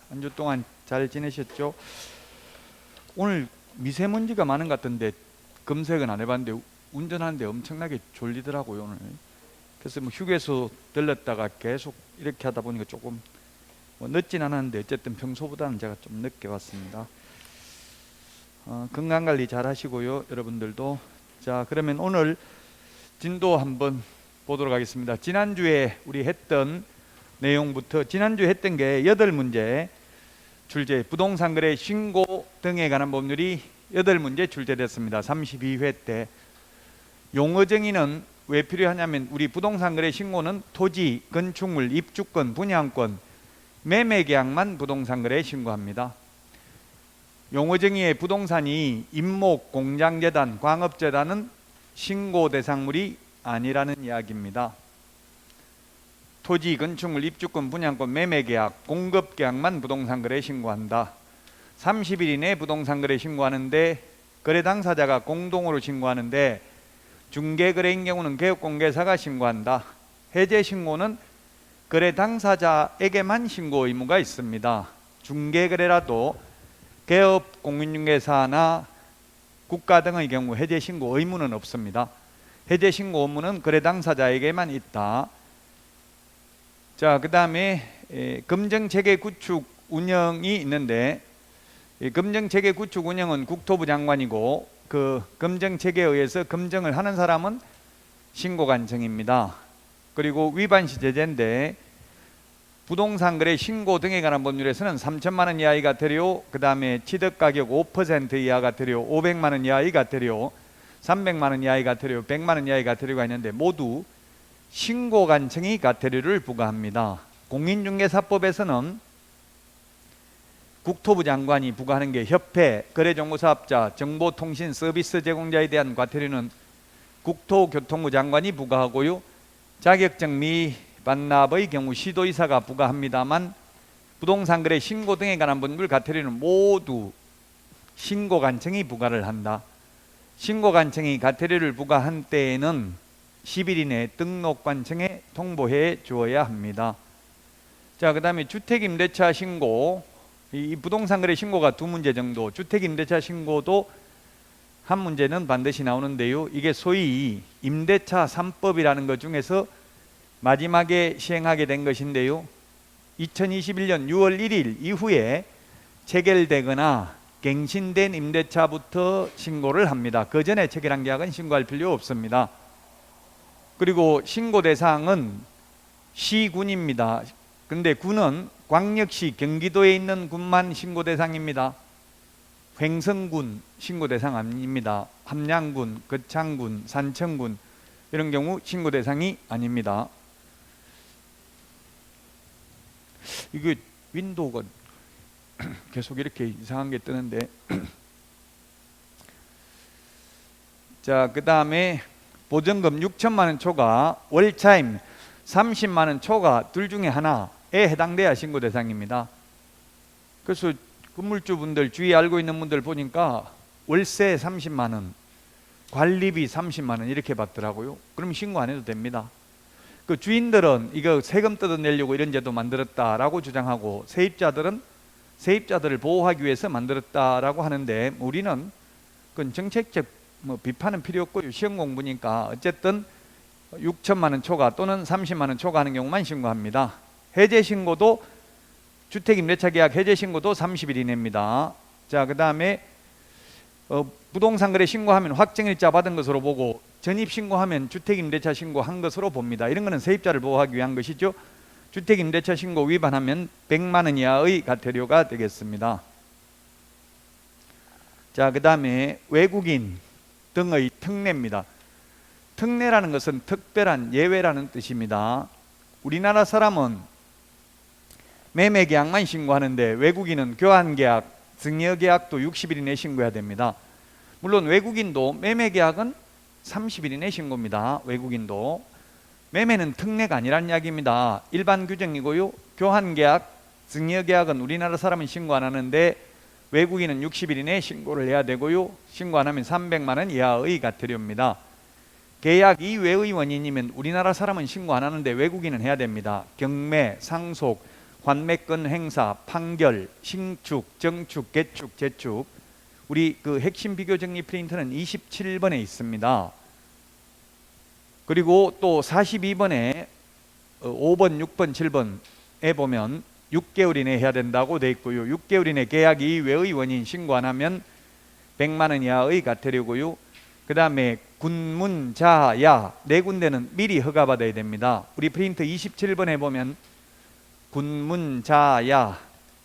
한 주 동안 잘 지내셨죠? 오늘 미세먼지가 많은 것 같던데 검색은 안 해봤는데 운전하는데 엄청나게 졸리더라고요 오늘. 그래서 뭐 휴게소 들렀다가 계속 이렇게 하다 보니까 조금 뭐 늦진 않았는데 어쨌든 평소보다는 제가 좀 늦게 왔습니다. 건강관리 잘 하시고요 여러분들도. 자, 그러면 오늘 진도 한번 보도록 하겠습니다. 지난주에 우리 했던 내용부터, 지난주에 했던 게 8문제 출제, 부동산 거래 신고 등에 관한 법률이 8문제 출제됐습니다. 32회 때. 용어 정의는 왜 필요하냐면 우리 부동산 거래 신고는 토지, 건축물, 입주권, 분양권, 매매 계약만 부동산 거래에 신고합니다. 용어 정의의 부동산이 임목, 공장재단, 광업재단은 신고 대상물이 아니라는 이야기입니다. 토지, 건축물, 입주권, 분양권, 매매계약, 공급계약만 부동산거래에 신고한다. 30일 이내에 부동산거래에 신고하는데 거래 당사자가 공동으로 신고하는데 중개거래인 경우는 개업공개사가 신고한다. 해제신고는 거래 당사자에게만 신고 의무가 있습니다. 중개거래라도 개업, 공인중개사나 국가 등의 경우 해제신고 의무는 없습니다. 해제신고 의무는 거래 당사자에게만 있다. 자, 그 다음에 검정체계 구축 운영이 있는데 검정체계 구축 운영은 국토부 장관이고 그 검정체계에 의해서 검증을 하는 사람은 신고관청입니다. 그리고 위반시 제재인데 부동산 거래 신고 등에 관한 법률에서는 3천만 원 이하가 되려, 그 다음에 취득가격 5% 이하가 되려, 500만 원 이하가 되려, 300만 원 이하가 되려, 100만 원 이하가 되려가 있는데 모두 신고관청이 과태료를 부과합니다. 공인중개사법에서는 국토부 장관이 부과하는 게 협회, 거래정보사업자, 정보통신 서비스 제공자에 대한 과태료는 국토교통부 장관이 부과하고요. 자격증 미 반납의 경우 시도의사가 부과합니다만 부동산거래 신고 등에 관한 법률 과태료는 모두 신고관청이 부과를 한다. 신고관청이 과태료를 부과한 때에는 10일 이내 등록관청에 통보해 주어야 합니다. 자, 그 다음에 주택임대차 신고, 이 부동산거래 신고가 2문제 정도, 주택임대차 신고도 한 문제는 반드시 나오는데요. 이게 소위 임대차 3법이라는 것 중에서 마지막에 시행하게 된 것인데요. 2021년 6월 1일 이후에 체결되거나 갱신된 임대차부터 신고를 합니다. 그 전에 체결한 계약은 신고할 필요 없습니다. 그리고 신고 대상은 시군입니다. 근데 군은 광역시 경기도에 있는 군만 신고 대상입니다. 횡성군 신고 대상 아닙니다. 함양군, 거창군, 산청군 이런 경우 신고 대상이 아닙니다. 이게 윈도우가 계속 이렇게 이상한 게 뜨는데 자, 그 다음에 보증금 6천만 원 초과, 월차임 30만 원 초과 둘 중에 하나에 해당돼야 신고 대상입니다. 그래서 건물주분들 주위에 알고 있는 분들 보니까 월세 30만 원, 관리비 30만 원 이렇게 받더라고요. 그럼 신고 안 해도 됩니다. 그 주인들은 이거 세금 뜯어내려고 이런 제도 만들었다라고 주장하고 세입자들은 세입자들을 보호하기 위해서 만들었다라고 하는데 우리는 그건 정책적 비판은 필요 없고요. 시험 공부니까 어쨌든 6천만 원 초과 또는 30만 원 초과하는 경우만 신고합니다. 해제 신고도 주택임대차 계약 해제 신고도 30일 이내입니다. 자, 그 다음에 부동산 거래 신고하면 확정일자 받은 것으로 보고 전입 신고하면 주택임대차 신고한 것으로 봅니다. 이런 거는 세입자를 보호하기 위한 것이죠. 주택임대차 신고 위반하면 100만 원 이하의 과태료가 되겠습니다. 자, 그 다음에 외국인 등의 특례입니다. 특례라는 것은 특별한 예외라는 뜻입니다. 우리나라 사람은 매매계약만 신고하는데 외국인은 교환계약, 증여계약도 60일 이내에 신고해야 됩니다. 물론 외국인도 매매계약은 30일 이내에 신고입니다. 외국인도. 매매는 특례가 아니라는 이야기입니다. 일반 규정이고요. 교환계약, 증여계약은 우리나라 사람은 신고 안 하는데 외국인은 60일 이내에 신고를 해야 되고요. 신고 안 하면 300만 원 이하의 과태료입니다. 계약 이외의 원인이면 우리나라 사람은 신고 안 하는데 외국인은 해야 됩니다. 경매, 상속, 환매권 행사, 판결, 신축, 정축, 개축, 재축. 우리 그 핵심 비교 정리 프린트는 27번에 있습니다. 그리고 또 42번에 5번, 6번, 7번에 보면 6개월 이내 해야 된다고 돼 있고요. 6개월 이내 계약 이외의 원인 신고 안 하면 100만 원 이하의 과태료고요. 그 다음에 군문, 자, 야 네 군데는 미리 허가받아야 됩니다. 우리 프린트 27번에 보면 군문, 자, 야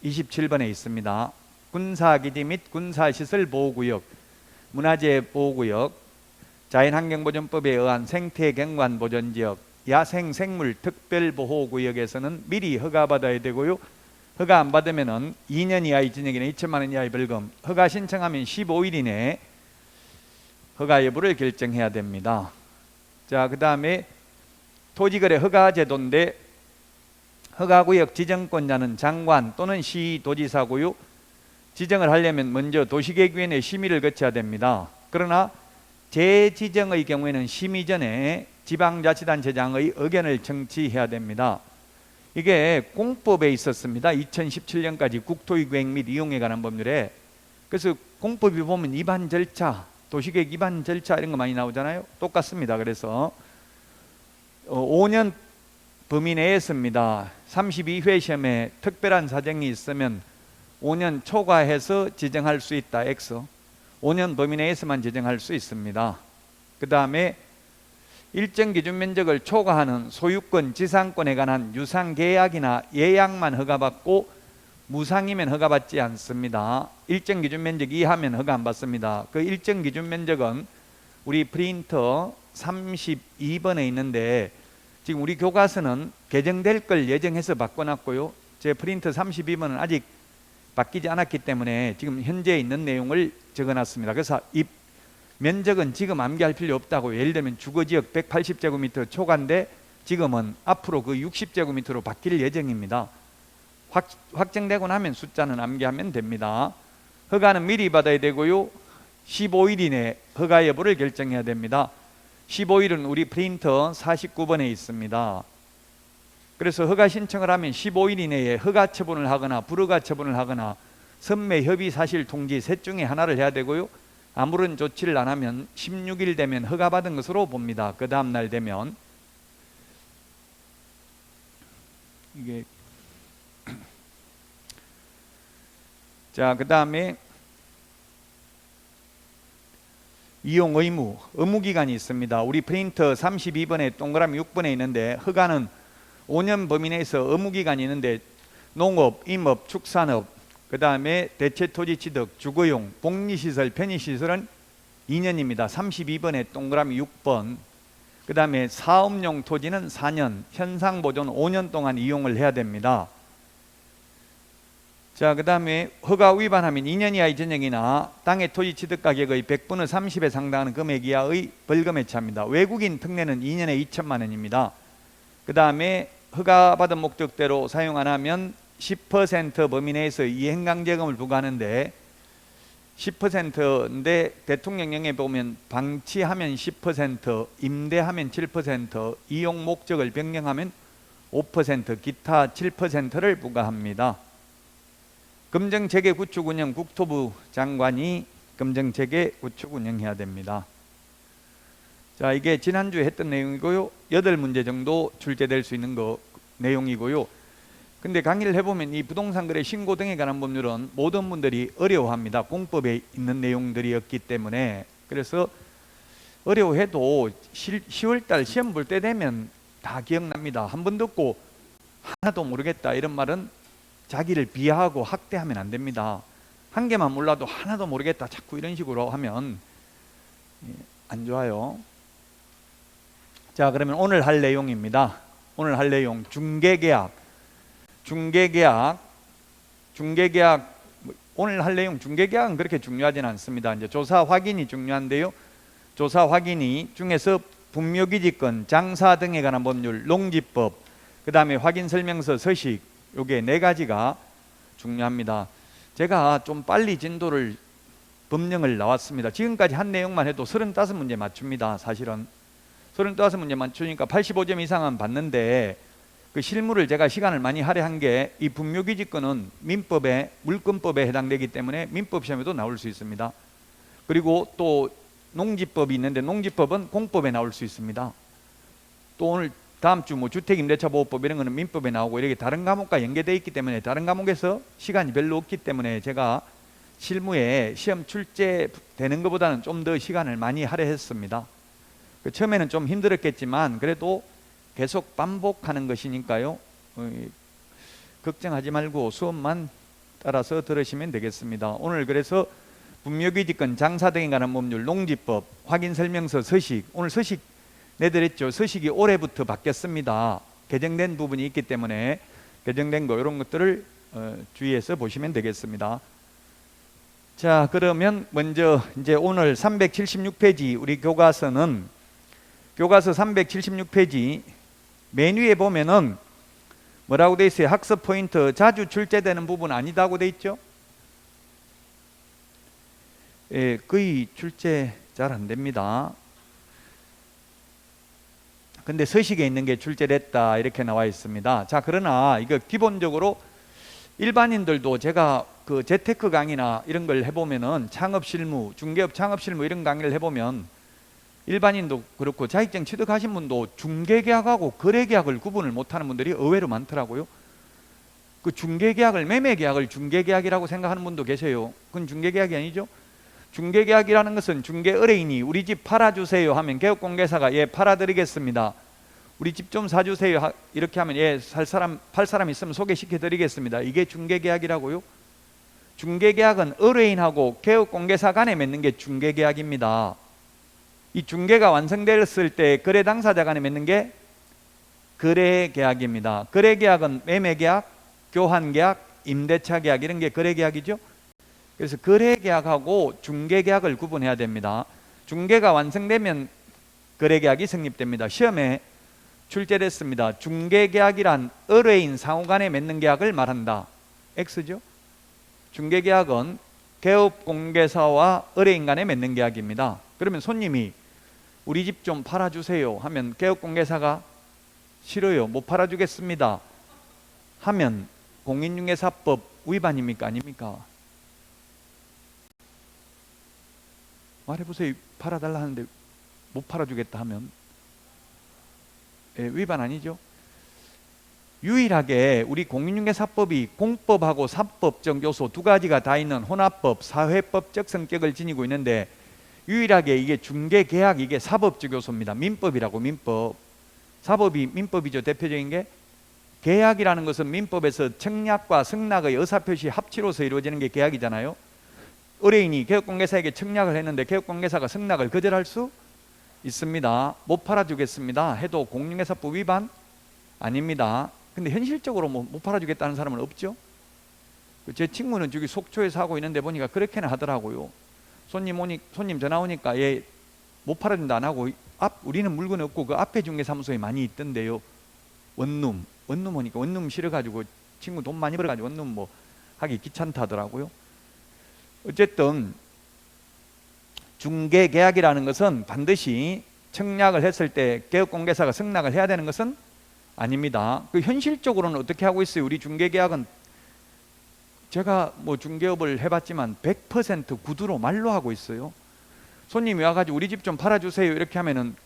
27번에 있습니다. 군사기지 및 군사시설 보호구역, 문화재 보호구역, 자연환경보전법에 의한 생태경관보전지역, 야생생물 특별보호구역에서는 미리 허가받아야 되고요. 허가 안 받으면 2년 이하의 징역이나 2천만 원 이하의 벌금, 허가 신청하면 15일 이내에 허가 여부를 결정해야 됩니다. 자, 그 다음에 토지거래 허가제도인데 허가구역 지정권자는 장관 또는 시도지사고요. 지정을 하려면 먼저 도시계획위원회 심의를 거쳐야 됩니다. 그러나 재지정의 경우에는 심의 전에 지방자치단체장의 의견을 청취해야 됩니다. 이게 공법에 있었습니다. 2017년까지 국토기획 및 이용에 관한 법률에. 그래서 공법이 보면 위반 절차, 도시계획 위반 절차 이런 거 많이 나오잖아요. 똑같습니다. 그래서 5년 범위 내에서입니다. 32회 시험에 특별한 사정이 있으면 5년 초과해서 지정할 수 있다. X. 5년 범위 내에서만 지정할 수 있습니다. 그 다음에 일정 기준 면적을 초과하는 소유권, 지상권에 관한 유상계약이나 예약만 허가받고 무상이면 허가받지 않습니다. 일정 기준 면적 이하면 허가 안 받습니다. 그 일정 기준 면적은 우리 프린터 32번에 있는데 지금 우리 교과서는 개정될 걸 예정해서 바꿔놨고요. 제 프린터 32번은 아직 바뀌지 않았기 때문에 지금 현재 있는 내용을 적어놨습니다. 그래서 이 면적은 지금 암기할 필요 없다고. 예를 들면 주거지역 180제곱미터 초과인데 지금은 앞으로 그 60제곱미터로 바뀔 예정입니다. 확정되고 나면 숫자는 암기하면 됩니다. 허가는 미리 받아야 되고요. 15일 이내 허가 여부를 결정해야 됩니다. 15일은 우리 프린터 49번에 있습니다. 그래서 허가 신청을 하면 15일 이내에 허가 처분을 하거나 불허가 처분을 하거나 선매 협의 사실 통지 셋 중에 하나를 해야 되고요. 아무런 조치를 안 하면 16일 되면 허가받은 것으로 봅니다. 그 다음 날 되면 이게 자, 그 다음에 이용 의무, 의무기간이 있습니다. 우리 프린터 32번에 동그라미 6번에 있는데 허가는 5년 범위 내에서 의무기간이 있는데 농업, 임업, 축산업, 그 다음에 대체토지 취득, 주거용, 복리시설, 편의시설은 2년입니다. 32번에 동그라미 6번. 그 다음에 사업용 토지는 4년, 현상보존 5년 동안 이용을 해야 됩니다. 자, 그 다음에 허가 위반하면 2년 이하의 전역이나 땅의 토지 취득 가격의 100분의 30에 상당하는 금액 이하의 벌금에 처합니다. 외국인 특례는 2년에 2천만 원입니다. 그 다음에 허가받은 목적대로 사용 안 하면 10% 범위 내에서 이행강제금을 부과하는데 10%인데 대통령령에 보면 방치하면 10%, 임대하면 7%, 이용 목적을 변경하면 5%, 기타 7%를 부과합니다. 금정체계 구축 운영 국토부 장관이 금정체계 구축 운영해야 됩니다. 자, 이게 지난주에 했던 내용이고요. 8문제 정도 출제될 수 있는 내용이고요. 근데 강의를 해보면 이 부동산 거래 신고 등에 관한 법률은 모든 분들이 어려워합니다. 공법에 있는 내용들이었기 때문에. 그래서 어려워해도 10월달 시험 볼 때 되면 다 기억납니다. 한 번 듣고 하나도 모르겠다 이런 말은 자기를 비하하고 학대하면 안 됩니다. 한 개만 몰라도 하나도 모르겠다 자꾸 이런 식으로 하면 안 좋아요. 자, 그러면 오늘 할 내용입니다. 오늘 할 내용 중개계약 오늘 할 내용 중개계약은 그렇게 중요하진 않습니다. 이제 조사 확인이 중요한데요. 조사 확인이 중에서 분묘기지권, 장사 등에 관한 법률, 농지법, 그 다음에 확인설명서, 서식, 요게 4가지가 중요합니다. 제가 좀 빨리 진도를 법령을 나왔습니다. 지금까지 한 내용만 해도 35문제 맞춥니다. 사실은 35문제 맞추니까 85점 이상은 받는데 그 실무를 제가 시간을 많이 할애한 게 이 분묘기지권은 민법에 물권법에 해당되기 때문에 민법 시험에도 나올 수 있습니다. 그리고 또 농지법이 있는데 농지법은 공법에 나올 수 있습니다. 또 오늘 다음 주 뭐 주택임대차보호법 이런 거는 민법에 나오고 이렇게 다른 과목과 연계되어 있기 때문에 다른 과목에서 시간이 별로 없기 때문에 제가 실무에 시험 출제되는 것보다는 좀 더 시간을 많이 할애했습니다. 처음에는 좀 힘들었겠지만 그래도 계속 반복하는 것이니까요. 걱정하지 말고 수업만 따라서 들으시면 되겠습니다. 오늘 그래서 분묘기지권, 장사 등에 관한 법률, 농지법, 확인설명서, 서식. 오늘 서식 내드렸죠. 서식이 올해부터 바뀌었습니다. 개정된 부분이 있기 때문에 개정된 거 이런 것들을 주의해서 보시면 되겠습니다. 자, 그러면 먼저 이제 오늘 376페이지 우리 교과서는 교과서 376페이지 맨 위에 보면은 뭐라고 돼 있어요? 학습 포인트 자주 출제되는 부분 아니다고 돼 있죠? 예, 거의 출제 잘 안 됩니다. 근데 서식에 있는 게 출제됐다 이렇게 나와 있습니다. 자, 그러나 이거 기본적으로 일반인들도 제가 그 재테크 강의나 이런 걸 해보면은 창업실무, 중개업 창업실무 이런 강의를 해보면 일반인도 그렇고 자격증 취득하신 분도 중개계약하고 거래계약을 구분을 못하는 분들이 의외로 많더라고요. 그 중개계약을 매매계약을 중개계약이라고 생각하는 분도 계세요. 그건 중개계약이 아니죠. 중개계약이라는 것은 중개의뢰인이 우리 집 팔아주세요 하면 개업공개사가 예 팔아드리겠습니다. 우리 집 좀 사주세요 이렇게 하면 예 팔 사람 있으면 소개시켜드리겠습니다. 이게 중개계약이라고요. 중개계약은 의뢰인하고 개업공개사 간에 맺는 게 중개계약입니다. 이 중개가 완성됐을 때 거래 당사자 간에 맺는 게 거래계약입니다. 거래계약은 매매계약, 교환계약, 임대차계약 이런 게 거래계약이죠. 그래서 거래계약하고 중개계약을 구분해야 됩니다. 중개가 완성되면 거래계약이 성립됩니다. 시험에 출제됐습니다. 중개계약이란 의뢰인 상호간에 맺는 계약을 말한다. X죠. 중개계약은 개업공개사와 의뢰인 간에 맺는 계약입니다. 그러면 손님이 우리 집 좀 팔아주세요 하면 개업공개사가 싫어요, 못 팔아주겠습니다 하면 공인중개사법 위반입니까 아닙니까? 말해보세요. 팔아달라 하는데 못 팔아주겠다 하면 위반 아니죠? 유일하게 우리 공인중개사법이 공법하고 사법적 요소 두 가지가 다 있는 혼합법, 사회법적 성격을 지니고 있는데 유일하게 이게 중개계약 이게 사법적 요소입니다. 민법이라고 민법. 사법이 민법이죠. 대표적인 게 계약이라는 것은 민법에서 청약과 승낙의 의사표시 합치로서 이루어지는 게 계약이잖아요. 의뢰인이 개업공개사에게 청약을 했는데 개업공개사가 승낙을 거절할 수 있습니다. 못 팔아주겠습니다 해도 공인중개사법 위반 아닙니다. 근데 현실적으로 못 팔아주겠다는 사람은 없죠. 제 친구는 저기 속초에서 하고 있는데 보니까 그렇게는 하더라고요. 손님 전화 오니까 얘 못 팔아준다 안 하고 우리는 물건이 없고 그 앞에 중개사무소에 많이 있던데요. 원룸 오니까 원룸 싫어가지고 친구 돈 많이 벌어가지고 원룸 뭐 하기 귀찮다 하더라고요. 어쨌든 중개계약이라는 것은 반드시 청약을 했을 때 개업공개사가 승낙을 해야 되는 것은 아닙니다. 그 현실적으로는 어떻게 하고 있어요? 우리 중개계약은 제가 뭐 중개업을 해봤지만 100% 구두로 말로 하고 있어요. 손님이 와가지고 우리 집 좀 팔아주세요 이렇게 하면은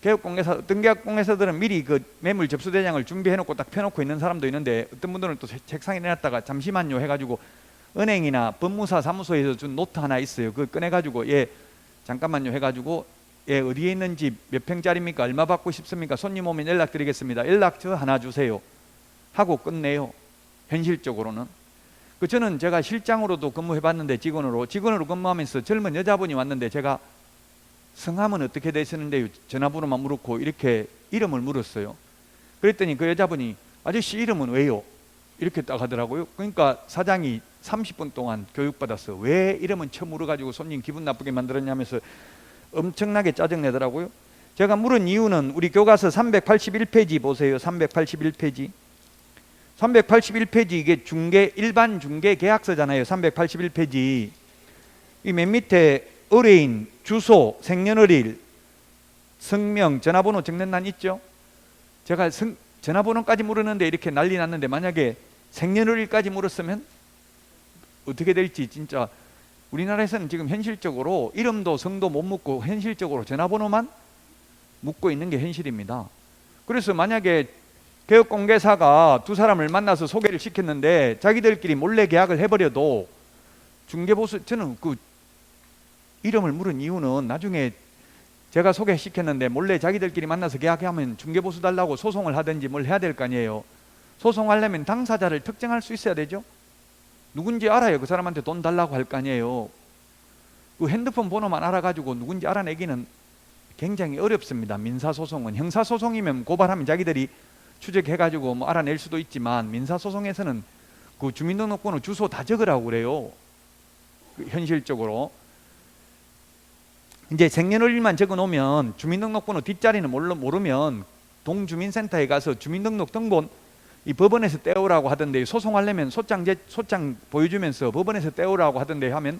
개업공개사, 어떤 개업공개사들은 미리 그 매물 접수 대장을 준비해놓고 딱 펴놓고 있는 사람도 있는데 어떤 분들은 또 책상에 내놨다가 잠시만요 해가지고 은행이나 법무사 사무소에서 준 노트 하나 있어요. 그거 꺼내가지고 예 잠깐만요 해가지고 예 어디에 있는 집 몇 평짜리입니까? 얼마 받고 싶습니까? 손님 오면 연락드리겠습니다. 연락처 하나 주세요 하고 끝내요. 현실적으로는. 저는 제가 실장으로도 근무해봤는데 직원으로 근무하면서 젊은 여자분이 왔는데 제가 성함은 어떻게 되시는데요? 전화번호만 물었고 이렇게 이름을 물었어요. 그랬더니 그 여자분이 아저씨 이름은 왜요? 이렇게 딱 하더라고요. 그러니까 사장이 30분 동안 교육받았어. 왜 이름은 처음 물어가지고 손님 기분 나쁘게 만들었냐면서 엄청나게 짜증내더라고요. 제가 물은 이유는 우리 교과서 381페이지 보세요. 381페이지 이게 일반 중개 계약서잖아요. 381페이지 이 맨 밑에 의뢰인, 주소, 생년월일, 성명, 전화번호 적는 란 있죠. 제가 전화번호까지 물었는데 이렇게 난리 났는데 만약에 생년월일까지 물었으면 어떻게 될지. 진짜 우리나라에서는 지금 현실적으로 이름도 성도 못 묻고 현실적으로 전화번호만 묻고 있는 게 현실입니다. 그래서 만약에 개업공개사가 두 사람을 만나서 소개를 시켰는데 자기들끼리 몰래 계약을 해버려도 중개보수, 저는 그 이름을 물은 이유는 나중에 제가 소개시켰는데 몰래 자기들끼리 만나서 계약하면 중개보수 달라고 소송을 하든지 뭘 해야 될 거 아니에요. 소송하려면 당사자를 특정할 수 있어야 되죠. 누군지 알아요. 그 사람한테 돈 달라고 할 거 아니에요. 그 핸드폰 번호만 알아가지고 누군지 알아내기는 굉장히 어렵습니다. 민사소송은. 형사소송이면 고발하면 자기들이 추적해가지고 뭐 알아낼 수도 있지만, 민사소송에서는 그 주민등록번호 주소 다 적으라고 그래요. 현실적으로. 이제 생년월일만 적어 놓으면 주민등록번호 뒷자리는 모르면 동주민센터에 가서 주민등록 등본 이 법원에서 떼오라고 하던데, 소송하려면 소장 보여주면서 법원에서 떼오라고 하던데 하면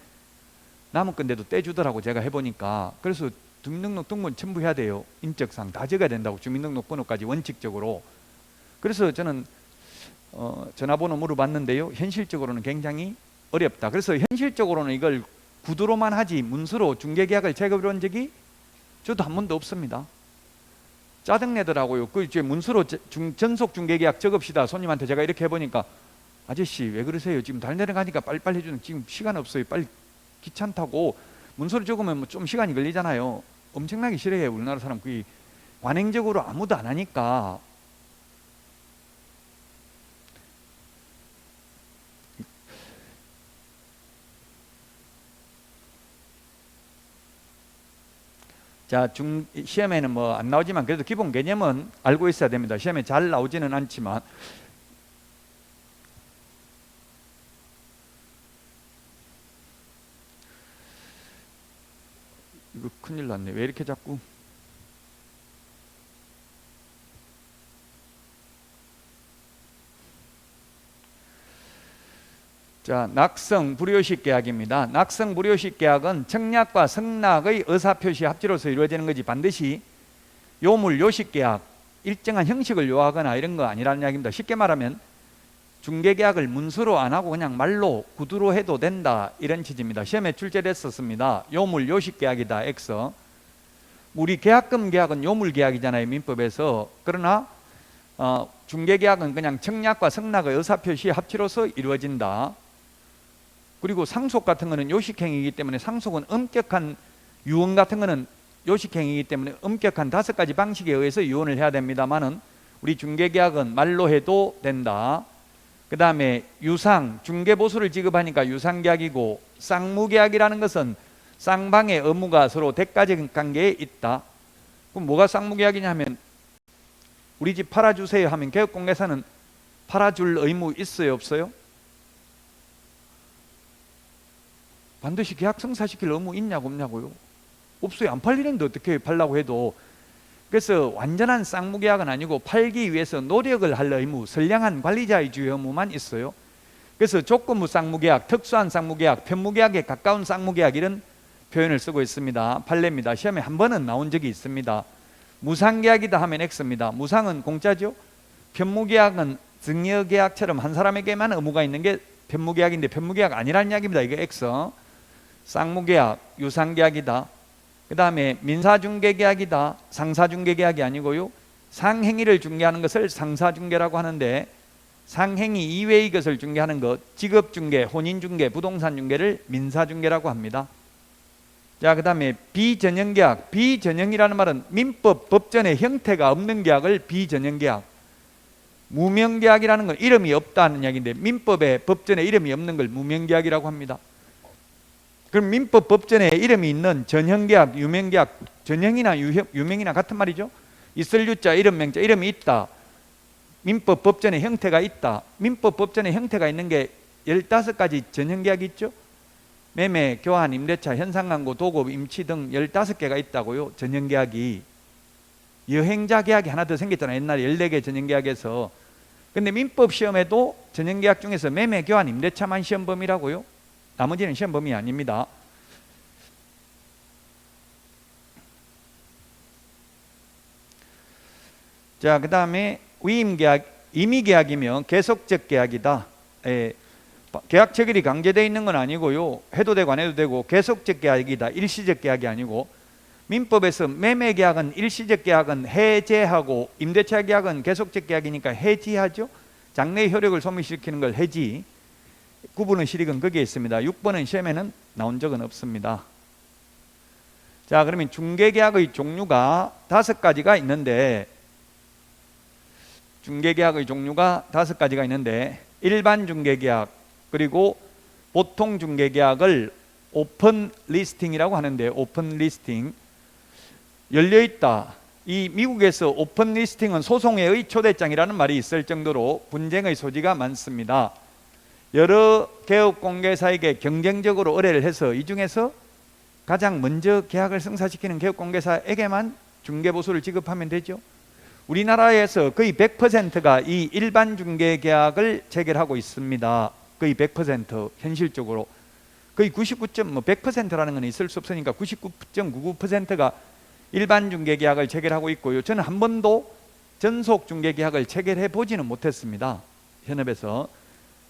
남은 건데도 떼주더라고, 제가 해보니까. 그래서 주민등록 등본 첨부해야 돼요. 인적사항 다 적어야 된다고, 주민등록번호까지 원칙적으로. 그래서 저는 전화번호 물어봤는데요, 현실적으로는 굉장히 어렵다. 그래서 현실적으로는 이걸 구두로만 하지 문서로 중개계약을 제거해본 적이 저도 한 번도 없습니다. 짜증내더라고요. 그 이제 문서로 전속 중개계약 적읍시다. 손님한테 제가 이렇게 해보니까, 아저씨 왜 그러세요? 지금 달 내려가니까 빨리빨리 해주는, 지금 시간 없어요. 빨리, 귀찮다고. 문서로 적으면 뭐 좀 시간이 걸리잖아요. 엄청나게 싫어해요, 우리나라 사람. 그게 관행적으로 아무도 안 하니까. 자, 시험에는 뭐 안 나오지만 그래도 기본 개념은 알고 있어야 됩니다. 시험에 잘 나오지는 않지만. 이거 큰일 났네. 왜 이렇게 자꾸. 자, 낙성 불효식 계약입니다. 낙성 불효식 계약은 청약과 승낙의 의사표시 합치로서 이루어지는 거지, 반드시 요물 요식 계약, 일정한 형식을 요하거나 이런 거 아니라는 이야기입니다. 쉽게 말하면 중개계약을 문서로 안 하고 그냥 말로 구두로 해도 된다, 이런 취지입니다. 시험에 출제됐었습니다. 요물 요식 계약이다, X. 우리 계약금 계약은 요물 계약이잖아요, 민법에서. 그러나 중개계약은 그냥 청약과 승낙의 의사표시 합치로서 이루어진다. 그리고 상속 같은 거는 요식행위이기 때문에, 상속은 엄격한, 유언 같은 거는 요식행위이기 때문에 엄격한 5가지 방식에 의해서 유언을 해야 됩니다만은 우리 중개계약은 말로 해도 된다. 그 다음에 유상, 중개보수를 지급하니까 유상계약이고, 쌍무계약이라는 것은 쌍방의 의무가 서로 대가적 관계에 있다. 그럼 뭐가 쌍무계약이냐 하면, 우리 집 팔아주세요 하면 개업공개사는 팔아줄 의무 있어요, 없어요? 반드시 계약 성사시킬 의무 있냐고 없냐고요? 없어요. 안 팔리는데 어떻게 팔라고 해도. 그래서 완전한 쌍무계약은 아니고 팔기 위해서 노력을 할 의무, 선량한 관리자의 주의 의무만 있어요. 그래서 조건부 쌍무계약, 특수한 쌍무계약, 편무계약에 가까운 쌍무계약, 이런 표현을 쓰고 있습니다. 판례입니다. 시험에 한 번은 나온 적이 있습니다. 무상계약이다 하면 X입니다. 무상은 공짜죠. 편무계약은 증여계약처럼 한 사람에게만 의무가 있는 게 편무계약인데, 편무계약 아니라는 이야기입니다. 이게 X. 쌍무계약, 유상계약이다. 그 다음에 민사중개계약이다. 상사중개계약이 아니고요, 상행위를 중개하는 것을 상사중개라고 하는데, 상행위 이외의 것을 중개하는 것, 직업중개, 혼인중개, 부동산중개를 민사중개라고 합니다. 자, 그 다음에 비전형계약. 비전형이라는 말은 민법 법전에 형태가 없는 계약을 비전형계약. 무명계약이라는 건 이름이 없다는 이야기인데, 민법에 법전에 이름이 없는 걸 무명계약이라고 합니다. 그럼 민법 법전에 이름이 있는 전형계약, 유명계약, 전형이나 유명이나 같은 말이죠. 있을 유자, 이름 명자, 이름이 있다. 민법 법전에 형태가 있다. 민법 법전에 형태가 있는 게 15가지 전형계약이 있죠. 매매, 교환, 임대차, 현상광고, 도급, 임치 등 15개가 있다고요, 전형계약이. 여행자 계약이 하나 더 생겼잖아요, 옛날에 14개 전형계약에서. 근데 민법 시험에도 전형계약 중에서 매매, 교환, 임대차만 시험 범위라고요. 나머지는 시험 범위 아닙니다. 자, 그 다음에 위임계약, 임의계약이면 계속적 계약이다. 계약 체결이 강제되어 있는 건 아니고요. 해도 되고 안 해도 되고 계속적 계약이다. 일시적 계약이 아니고, 민법에서 매매계약은 일시적 계약은 해제하고 임대차 계약은 계속적 계약이니까 해지하죠. 장래의 효력을 소멸시키는 걸 해지. 구분의 실익은 거기에 있습니다. 6번은 시험에는 나온 적은 없습니다. 자, 그러면 중개계약의 종류가 5가지가 있는데, 중개계약의 종류가 5가지가 있는데, 일반 중개계약 그리고 보통 중개계약을 오픈 리스팅이라고 하는데, 오픈 리스팅, 열려있다. 이 미국에서 오픈 리스팅은 소송의 초대장이라는 말이 있을 정도로 분쟁의 소지가 많습니다. 여러 개업공개사에게 경쟁적으로 의뢰를 해서 이 중에서 가장 먼저 계약을 성사시키는 개업공개사에게만 중개보수를 지급하면 되죠. 우리나라에서 거의 100%가 이 일반 중개계약을 체결하고 있습니다. 거의 100% 현실적으로 거의 100%라는 건 있을 수 없으니까 99.99%가 일반 중개계약을 체결하고 있고요. 저는 한 번도 전속 중개계약을 체결해 보지는 못했습니다. 현업에서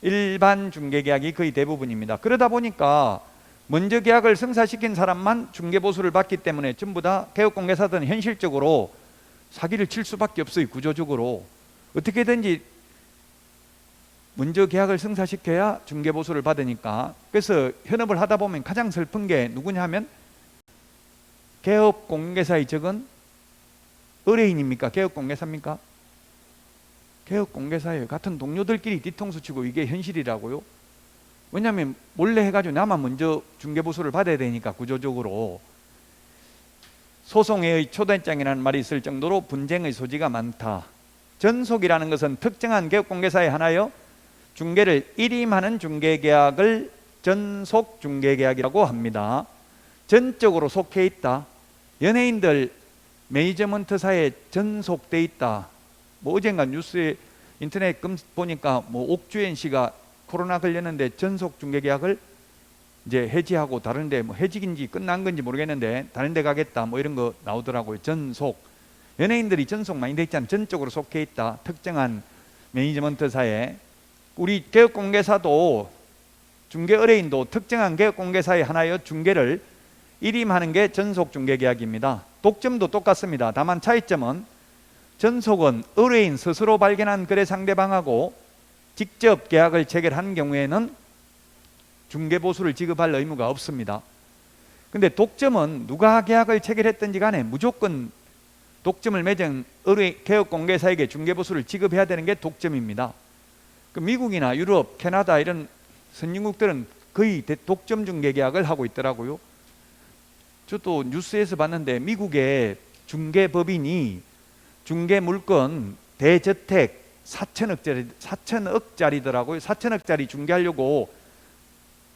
일반 중개계약이 거의 대부분입니다. 그러다 보니까 먼저 계약을 성사시킨 사람만 중개보수를 받기 때문에 전부 다 개업공개사들은 현실적으로 사기를 칠 수밖에 없어요. 구조적으로 어떻게든지 먼저 계약을 성사시켜야 중개보수를 받으니까. 그래서 현업을 하다 보면 가장 슬픈 게 누구냐 하면 개업공개사의 적은 의뢰인입니까? 개업공개사입니까? 개업공개사예요. 같은 동료들끼리 뒤통수 치고 이게 현실이라고요. 왜냐하면 몰래 해가지고 나만 먼저 중개보수를 받아야 되니까. 구조적으로 소송의 초대장이라는 말이 있을 정도로 분쟁의 소지가 많다. 전속이라는 것은 특정한 개업공개사에 하나여 중개를 일임하는 중개계약을 전속 중개계약이라고 합니다. 전적으로 속해 있다. 연예인들 매니저먼트사에 전속돼 있다. 뭐 어젠가 뉴스에 인터넷 보니까 뭐 옥주현 씨가 코로나 걸렸는데 전속 중개계약을 이제 해지하고 다른데 뭐 해직인지 끝난 건지 모르겠는데 다른 데 가겠다 뭐 이런 거 나오더라고요. 전속. 연예인들이 전속 많이 돼 있잖아요. 전적으로 속해 있다. 특정한 매니저먼트사에. 우리 개업공개사도 중개 의뢰인도 특정한 개업공개사의 하나여 중개를 일임하는 게 전속 중개계약입니다. 독점도 똑같습니다. 다만 차이점은 전속은 의뢰인 스스로 발견한 거래 상대방하고 직접 계약을 체결한 경우에는 중개보수를 지급할 의무가 없습니다. 근데 독점은 누가 계약을 체결했든지 간에 무조건 독점을 맺은 개업공개사에게 중개보수를 지급해야 되는 게 독점입니다. 그 미국이나 유럽, 캐나다 이런 선진국들은 거의 독점 중개계약을 하고 있더라고요. 저도 뉴스에서 봤는데 미국의 중개법인이 중개물건 대저택 4천억짜리더라고요. 4천억짜리 중개하려고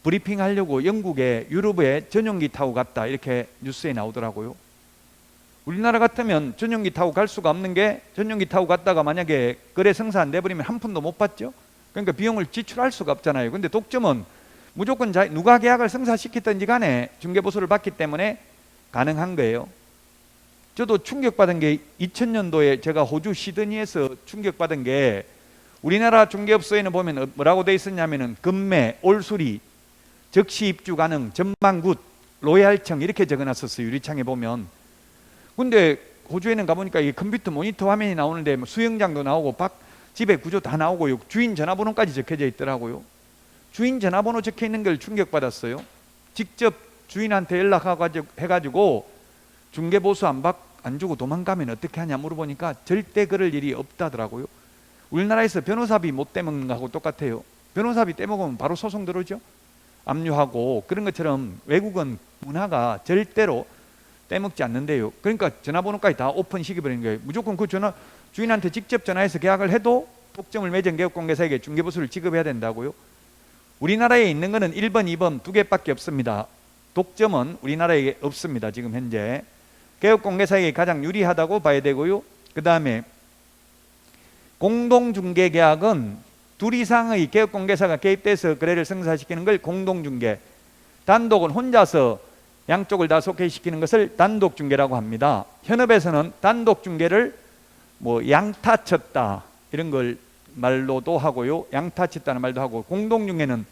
브리핑하려고 영국에 유럽에 전용기 타고 갔다 이렇게 뉴스에 나오더라고요. 우리나라 같으면 전용기 타고 갈 수가 없는 게 전용기 타고 갔다가 만약에 거래 성사 안 돼버리면 한 푼도 못 받죠. 그러니까 비용을 지출할 수가 없잖아요. 근데 독점은 무조건 누가 계약을 성사시켰든지 간에 중개보수를 받기 때문에 가능한 거예요. 저도 충격받은 게 2000년도에 제가 호주 시드니에서 충격받은 게 우리나라 중개업소에는 보면 뭐라고 돼 있었냐면은 금매, 올수리, 즉시 입주 가능, 전망 굿, 로얄청 이렇게 적어놨었어요. 유리창에 보면. 근데 호주에는 가보니까 이 컴퓨터 모니터 화면이 나오는데 뭐 수영장도 나오고 집의 구조 다 나오고 주인 전화번호까지 적혀져 있더라고요. 주인 전화번호 적혀 있는 걸 충격받았어요. 직접 주인한테 연락해가지고 중개보수 안 주고 도망가면 어떻게 하냐 물어보니까 절대 그럴 일이 없다더라고요. 우리나라에서 변호사비 못 떼먹는 거하고 똑같아요. 변호사비 떼먹으면 바로 소송 들어오죠. 압류하고. 그런 것처럼 외국은 문화가 절대로 떼먹지 않는데요. 그러니까 전화번호까지 다 오픈 시켜버리는 거예요. 무조건 그 주인한테 직접 전화해서 계약을 해도 독점을 맺은 개업공개사에게 중개보수를 지급해야 된다고요. 우리나라에 있는 거는 1번, 2번 두 개밖에 없습니다. 독점은 우리나라에 없습니다. 지금 현재. 개업공개사에게 가장 유리하다고 봐야 되고요. 그 다음에 공동중개계약은 둘 이상의 개업공개사가 개입돼서 거래를 성사시키는 걸 공동중개, 단독은 혼자서 양쪽을 다 속해시키는 것을 단독중개라고 합니다. 현업에서는 단독중개를 뭐 양타 쳤다 이런 걸 말로도 하고요. 양타 쳤다는 말도 하고, 공동중개는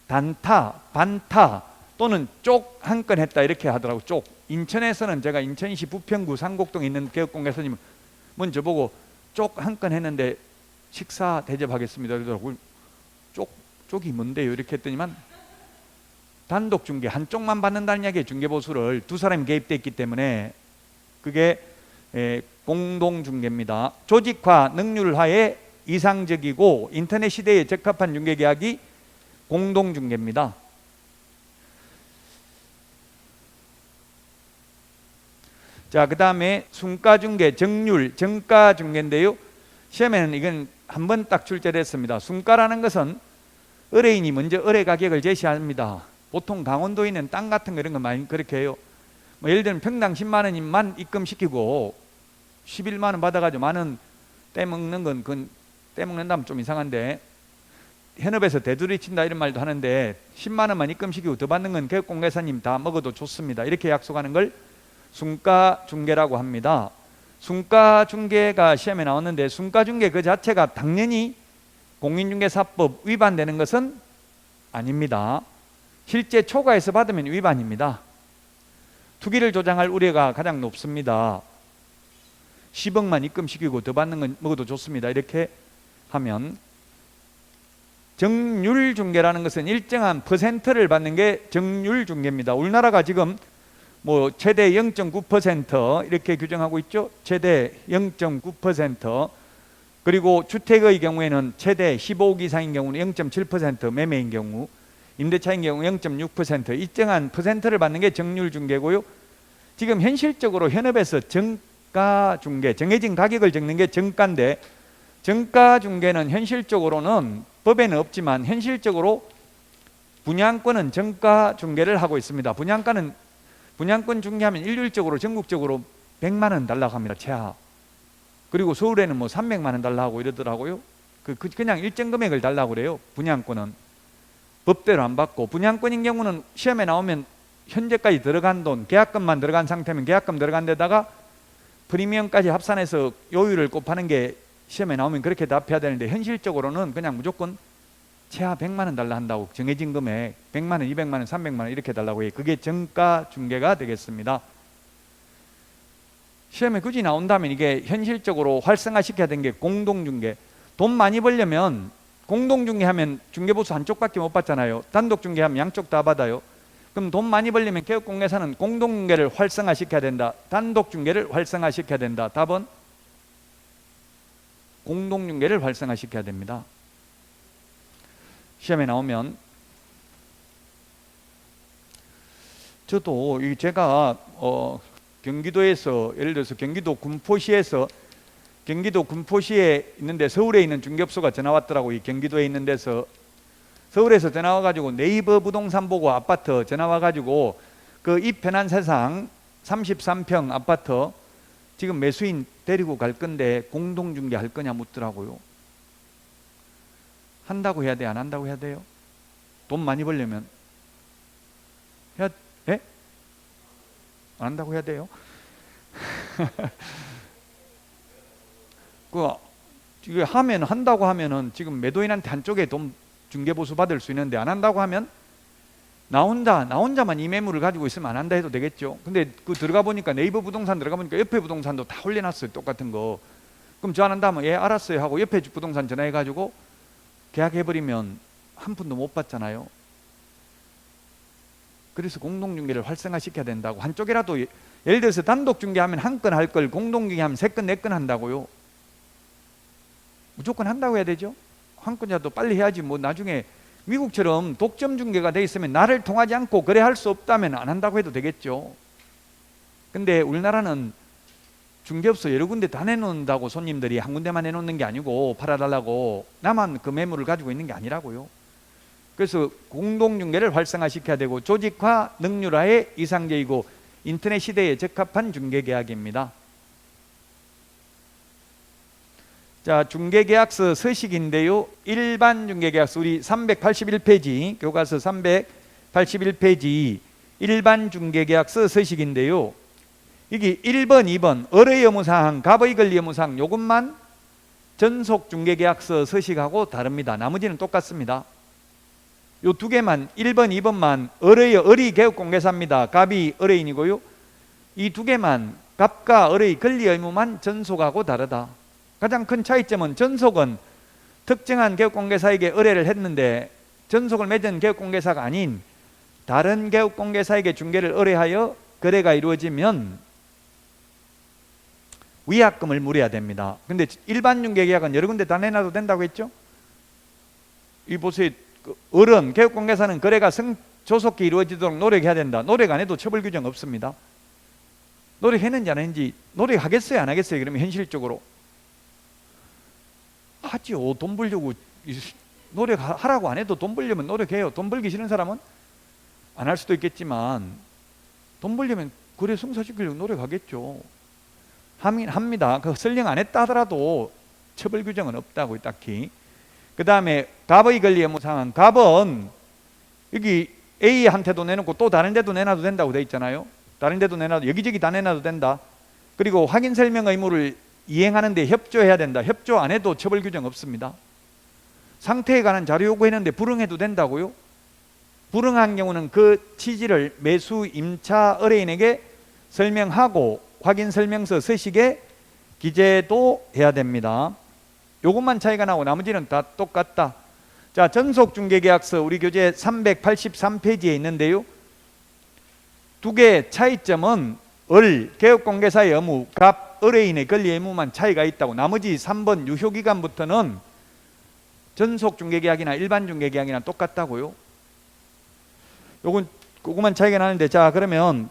단타, 반타 또는 쪽 한 건 했다 이렇게 하더라고. 쪽. 인천에서는 제가 인천시 부평구 상곡동에 있는 개업공개사님 먼저 보고 쪽 한 건 했는데 식사 대접하겠습니다 그러더라고요. 쪽이 뭔데요? 이렇게 했더니만 단독 중개 한쪽만 받는다는 이야기에 중개보수를 두 사람이 개입되어 있기 때문에 그게 공동 중개입니다. 조직화 능률하에 이상적이고 인터넷 시대에 적합한 중개 계약이 공동 중개입니다. 자, 그 다음에 순가 중개, 정률, 정가 중개인데요. 시험에는 이건 한 번 딱 출제됐습니다. 순가라는 것은 의뢰인이 먼저 의뢰 가격을 제시합니다. 보통 강원도에 있는 땅 같은 거 이런 거 많이 그렇게 해요. 뭐 예를 들면 평당 10만 원이만 입금시키고 11만 원 받아가지고 만 원 떼먹는 건 그건 떼먹는다면 좀 이상한데, 현업에서 대두리 친다 이런 말도 하는데 10만 원만 입금시키고 더 받는 건 개업공개사님 다 먹어도 좋습니다 이렇게 약속하는 걸 순가 중개라고 합니다. 순가 중개가 시험에 나왔는데 순가 중개 그 자체가 당연히 공인중개사법 위반되는 것은 아닙니다. 실제 초과해서 받으면 위반입니다. 투기를 조장할 우려가 가장 높습니다. 10억만 입금시키고 더 받는 건 먹어도 좋습니다 이렇게 하면. 정률 중개라는 것은 일정한 퍼센트를 받는 게 정률 중개입니다. 우리나라가 지금 뭐 최대 0.9% 이렇게 규정하고 있죠. 최대 0.9%. 그리고 주택의 경우에는 최대 15억 이상인 경우는 0.7% 매매인 경우, 임대차인 경우 0.6% 일정한 퍼센트를 받는 게 정률 중개고요. 지금 현실적으로 현업에서 정가 중개, 정해진 가격을 적는 게 정가인데, 정가 중개는 현실적으로는 법에는 없지만 현실적으로 분양권은 정가 중개를 하고 있습니다. 분양권 중개하면 일률적으로 전국적으로 100만 원 달라고 합니다. 최하. 그리고 서울에는 뭐 300만 원 달라고 이러더라고요. 그냥 일정 금액을 달라고 그래요. 분양권은 법대로 안 받고, 분양권인 경우는 시험에 나오면 현재까지 들어간 돈, 계약금만 들어간 상태면 계약금 들어간 데다가 프리미엄까지 합산해서 요율을 곱하는 게 시험에 나오면 그렇게 답해야 되는데, 현실적으로는 그냥 무조건 최하 100만 원 달라 한다고, 정해진 금액 100만 원, 200만 원, 300만 원 이렇게 달라고 해요. 그게 정가 중개가 되겠습니다. 시험에 굳이 나온다면 이게 현실적으로 활성화시켜야 되는 게 공동중개. 돈 많이 벌려면 공동중개하면 중개보수 한쪽밖에 못 받잖아요. 단독중개하면 양쪽 다 받아요. 그럼 돈 많이 벌려면 개업공개사는 공동중개를 활성화시켜야 된다, 단독중개를 활성화시켜야 된다. 답은 공동중개를 활성화시켜야 됩니다. 시험에 나오면. 저도 제가 경기도에서, 예를 들어서 경기도 군포시에 있는데 서울에 있는 중개업소가 전화 왔더라고요. 경기도에 있는 데서. 서울에서 전화 와가지고 네이버 부동산 보고 아파트 전화 와가지고 그 이 편한 세상 33평 아파트 지금 매수인 데리고 갈 건데 공동중개 할 거냐 묻더라고요. 한다고 해야 돼, 안 한다고 해야 돼요? 돈 많이 벌려면 안 한다고 해야 돼요? 이거 한다고 하면은 지금 매도인한테 한쪽에 돈 중개보수 받을 수 있는데, 안 한다고 하면 나 혼자만 이 매물을 가지고 있으면 안 한다 해도 되겠죠. 근데 들어가 보니까 네이버 부동산 들어가 보니까 옆에 부동산도 다 올려놨어요, 똑같은 거. 그럼 저 안 한다면 예 알았어요 하고 옆에 부동산 전화해가지고 계약해버리면 한 푼도 못 받잖아요. 그래서 공동중개를 활성화시켜야 된다고. 한쪽이라도, 예를 들어서 단독중개하면 한 건 할 걸 공동중개하면 3건 4건 한다고요. 무조건 한다고 해야 되죠. 한 건이라도 빨리 해야지. 뭐 나중에 미국처럼 독점 중개가 돼 있으면 나를 통하지 않고 거래할 수 없다면 안 한다고 해도 되겠죠. 근데 우리나라는 중개업소 여러 군데 다 내놓는다고, 손님들이 한 군데만 내놓는 게 아니고 팔아달라고, 나만 그 매물을 가지고 있는 게 아니라고요. 그래서 공동중개를 활성화시켜야 되고, 조직화 능률화에 이상적이고 인터넷 시대에 적합한 중개계약입니다. 자, 중개계약서 서식인데요. 일반 중개계약서, 우리 381페이지, 교과서 381페이지 일반 중개계약서 서식인데요. 이게 1번, 2번 을의 의무사항, 갑의 권리 의무사항 요것만 전속중개계약서 서식하고 다릅니다. 나머지는 똑같습니다. 요 두 개만 1번, 2번만 을이 개업공개사입니다. 갑이 의뢰인이고요. 이 두 개만 갑과 을의 권리 의무만 전속하고 다르다. 가장 큰 차이점은 전속은 특정한 개업공개사에게 의뢰를 했는데 전속을 맺은 개업공개사가 아닌 다른 개업공개사에게 중개를 의뢰하여 거래가 이루어지면 위약금을 물어야 됩니다. 근데 일반 중개계약은 여러 군데 다 내놔도 된다고 했죠? 이 보세요. 을은 개업공개사는 거래가 조속히 이루어지도록 노력해야 된다. 노력 안 해도 처벌 규정 없습니다. 노력했는지 안 했는지 노력하겠어요 안 하겠어요? 그러면 현실적으로 하지요. 돈 벌려고 노력하라고 안 해도 돈 벌려면 노력해요. 돈 벌기 싫은 사람은 안 할 수도 있겠지만 돈 벌려면 거래 성사시키려고 노력하겠죠. 합니다. 그 설령 안 했다 하더라도 처벌 규정은 없다고 딱히. 그 다음에 갑의 권리 의무사항. 갑은 여기 A한테도 내놓고 또 다른 데도 내놔도 된다고 돼 있잖아요. 다른 데도 내놔도 여기저기 다 내놔도 된다. 그리고 확인 설명 의무를 이행하는데 협조해야 된다. 협조 안 해도 처벌 규정 없습니다. 상태에 관한 자료 요구했는데 불응해도 된다고요? 불응한 경우는 그 취지를 매수 임차 의뢰인에게 설명하고 확인 설명서 서식에 기재도 해야 됩니다. 요것만 차이가 나고 나머지는 다 똑같다. 자, 전속중개계약서 우리 교재 383페이지에 있는데요. 두 개의 차이점은 개업공개사의 의무, 갑, 의뢰인의 권리 의무만 차이가 있다고. 나머지 3번 유효기간부터는 전속중개계약이나 일반중개계약이나 똑같다고요. 요거만 차이가 나는데, 자 그러면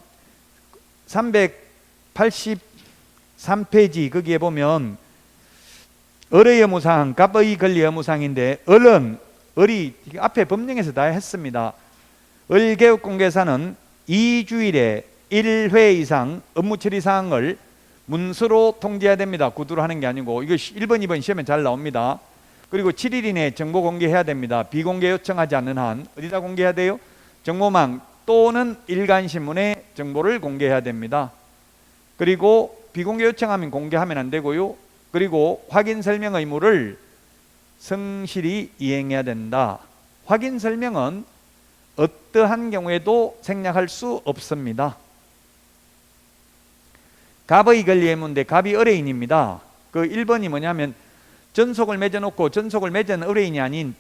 383페이지 거기에 보면 을의 의무사항, 갑의 권리 의무사항인데 을이 앞에 법령에서 다 했습니다. 을개업공개사는 2주일에 1회 이상 업무 처리 사항을 문서로 통지해야 됩니다. 구두로 하는 게 아니고. 이거 1번, 2번 시험에 잘 나옵니다. 그리고 7일 이내에 정보 공개해야 됩니다. 비공개 요청하지 않는 한 어디다 공개해야 돼요? 정보망 또는 일간신문에 정보를 공개해야 됩니다. 그리고 비공개 요청하면 공개하면 안 되고요. 그리고 확인 설명 의무를 성실히 이행해야 된다. 확인 설명은 어떠한 경우에도 생략할 수 없습니다. 갑의 권리 의무인데 갑이 의뢰인입니다. 그 1번이 뭐냐면 전속을 맺어놓고 전속을 맺은 의뢰인이 아닌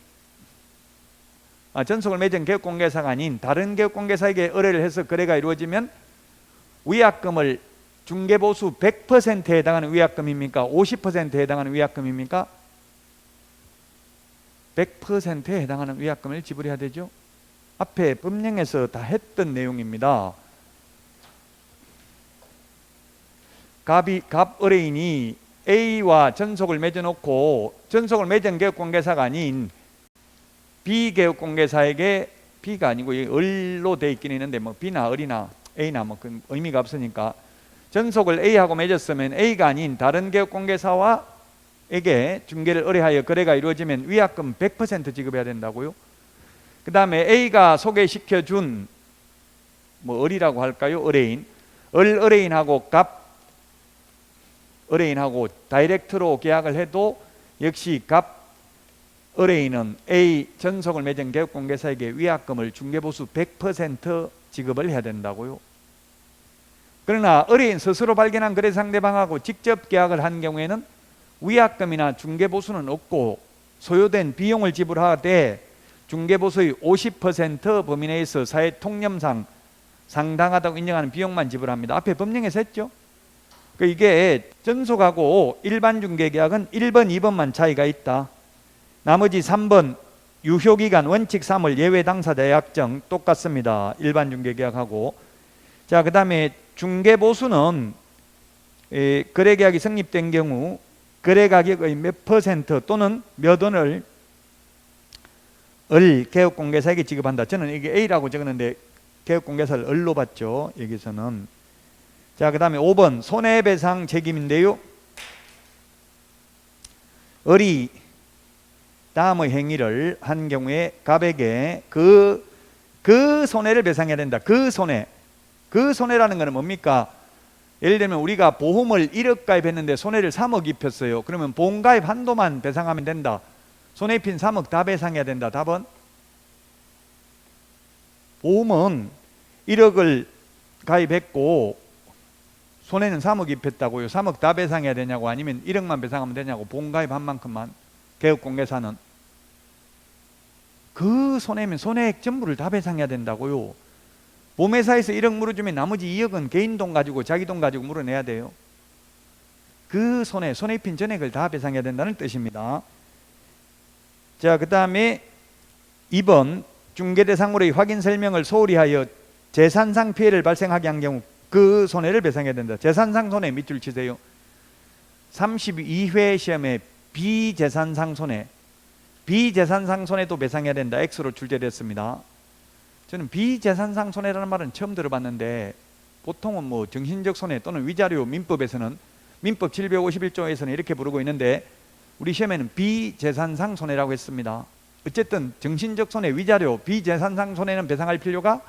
전속을 맺은 개업공개사가 아닌 다른 개업공개사에게 의뢰를 해서 거래가 이루어지면 위약금을 중개보수 100%에 해당하는 위약금입니까? 50%에 해당하는 위약금입니까? 100%에 해당하는 위약금을 지불해야 되죠. 앞에 법령에서 다 했던 내용입니다. 갑 의뢰인이 A와 전속을 맺어놓고 전속을 맺은 개업공개사가 아닌 B개업공개사에게 B가 아니고 을로 돼 있긴 있는데 뭐 B나 을이나 A나 뭐 그 의미가 없으니까 전속을 A하고 맺었으면 A가 아닌 다른 개업공개사에게 중개를 의뢰하여 거래가 이루어지면 위약금 100% 지급해야 된다고요. 그 다음에 A가 소개시켜준 뭐 을이라고 할까요? 의뢰인. 의뢰인하고 갑 의뢰인하고 다이렉트로 계약을 해도 역시 갑 의뢰인은 A 전속을 맺은 개업공개사에게 위약금을 중개보수 100% 지급을 해야 된다고요. 그러나 의뢰인 스스로 발견한 거래 상대방하고 직접 계약을 한 경우에는 위약금이나 중개보수는 없고 소요된 비용을 지불하되 중개보수의 50% 범위 내에서 사회 통념상 상당하다고 인정하는 비용만 지불합니다. 앞에 법령에서 했죠. 이게 전속하고 일반 중개계약은 1번, 2번만 차이가 있다. 나머지 3번 유효기간 원칙 3월 예외 당사자 약정 똑같습니다. 일반 중개계약하고. 자, 그 다음에 중개보수는 거래계약이 성립된 경우 거래가격의 몇 퍼센트 또는 몇 원을 개업공개사에게 지급한다. 저는 이게 A라고 적었는데 개업공개사를 을로 봤죠. 여기서는. 자, 그 다음에 5번 손해배상 책임인데요. 을이 다음의 행위를 한 경우에 갑에게 그 손해를 배상해야 된다. 그 손해라는 것은 뭡니까? 예를 들면 우리가 보험을 1억 가입했는데 손해를 3억 입혔어요. 그러면 보험 가입 한도만 배상하면 된다. 손해 입힌 3억 다 배상해야 된다. 답은? 보험은 1억을 가입했고 손해는 3억 입혔다고요. 3억 다 배상해야 되냐고, 아니면 1억만 배상하면 되냐고. 보험 가입한 만큼만. 개업공개사는 그 손해면 손해액 전부를 다 배상해야 된다고요. 보험회사에서 1억 물어주면 나머지 2억은 개인 돈 가지고, 자기 돈 가지고 물어내야 돼요. 그 손해 입힌 전액을 다 배상해야 된다는 뜻입니다. 자, 그 다음에 2번, 중개대상으로의 확인 설명을 소홀히 하여 재산상 피해를 발생하게 한 경우 그 손해를 배상해야 된다. 재산상 손해 밑줄 치세요. 32회 시험에 비재산상 손해, 비재산상 손해도 배상해야 된다. X로 출제됐습니다. 저는 비재산상 손해라는 말은 처음 들어봤는데, 보통은 뭐 정신적 손해 또는 위자료, 민법에서는, 민법 751조에서는 이렇게 부르고 있는데 우리 시험에는 비재산상 손해라고 했습니다. 어쨌든 정신적 손해, 위자료, 비재산상 손해는 배상할 필요가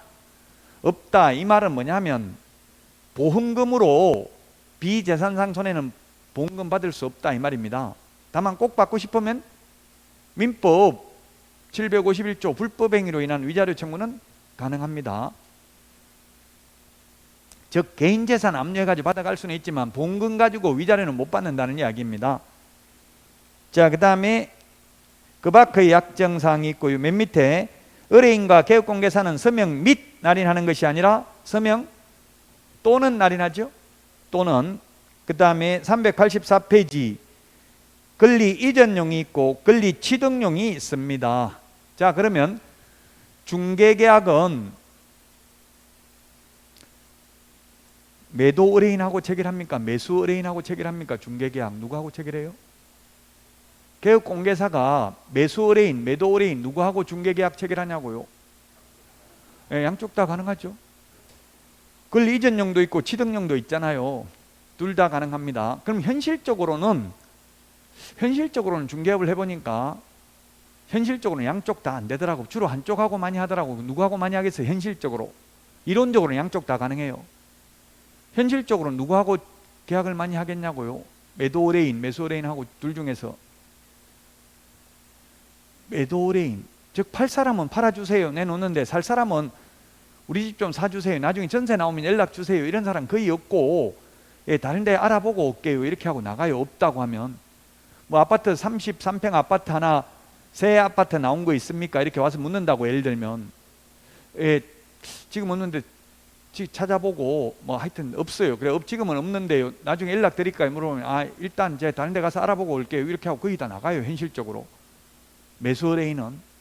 없다. 이 말은 뭐냐면 보험금으로 비재산상 손해는 보험금 받을 수 없다 이 말입니다. 다만 꼭 받고 싶으면 민법 751조 불법행위로 인한 위자료 청구는 가능합니다. 즉 개인재산 압류해가지고 받아갈 수는 있지만 보험금 가지고 위자료는 못 받는다는 이야기입니다. 자, 그 다음에 그 밖의 약정사항이 있고요. 맨 밑에 의뢰인과 개업공개사는 서명 및 날인하는 것이 아니라 서명 또는 날인하죠. 또는. 그 다음에 384페이지 권리 이전용이 있고 권리 취득용이 있습니다. 자, 그러면 중개계약은 매도 의뢰인하고 체결합니까? 매수 의뢰인하고 체결합니까? 중개계약 누구하고 체결해요? 개업공개사가 매수 의뢰인, 매도 의뢰인 누구하고 중개계약 체결하냐고요? 네, 양쪽 다 가능하죠. 권리 이전용도 있고 취득용도 있잖아요. 둘 다 가능합니다. 그럼 현실적으로는 중개업을 해보니까 현실적으로는 양쪽 다 안 되더라고. 주로 한쪽하고 많이 하더라고. 누구하고 많이 하겠어요? 현실적으로. 이론적으로는 양쪽 다 가능해요. 현실적으로 누구하고 계약을 많이 하겠냐고요? 매도 의뢰인, 매수 의뢰인하고 둘 중에서. 매도 의뢰인, 즉 팔 사람은 팔아주세요 내놓는데 살 사람은 우리 집 좀 사주세요, 나중에 전세 나오면 연락 주세요, 이런 사람 거의 없고, 예, 다른 데 알아보고 올게요 이렇게 하고 나가요. 없다고 하면 뭐 아파트 33평 아파트 하나 새 아파트 나온 거 있습니까? 이렇게 와서 묻는다고. 예를 들면, 예, 지금 없는데 찾아보고 뭐 하여튼 없어요. 그래, 지금은 없는데요, 나중에 연락 드릴까요? 물어보면 아, 일단 제가 다른 데 가서 알아보고 올게요 이렇게 하고 거의 다 나가요. 현실적으로. 매수 의뢰인은.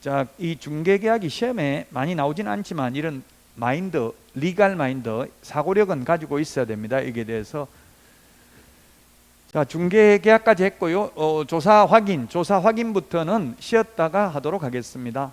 자, 이 중개계약이 시험에 많이 나오지는 않지만 이런 마인드, 리갈 마인드, 사고력은 가지고 있어야 됩니다. 이게 대해서. 자, 중개계약까지 했고요. 조사 확인부터는 쉬었다가 하도록 하겠습니다.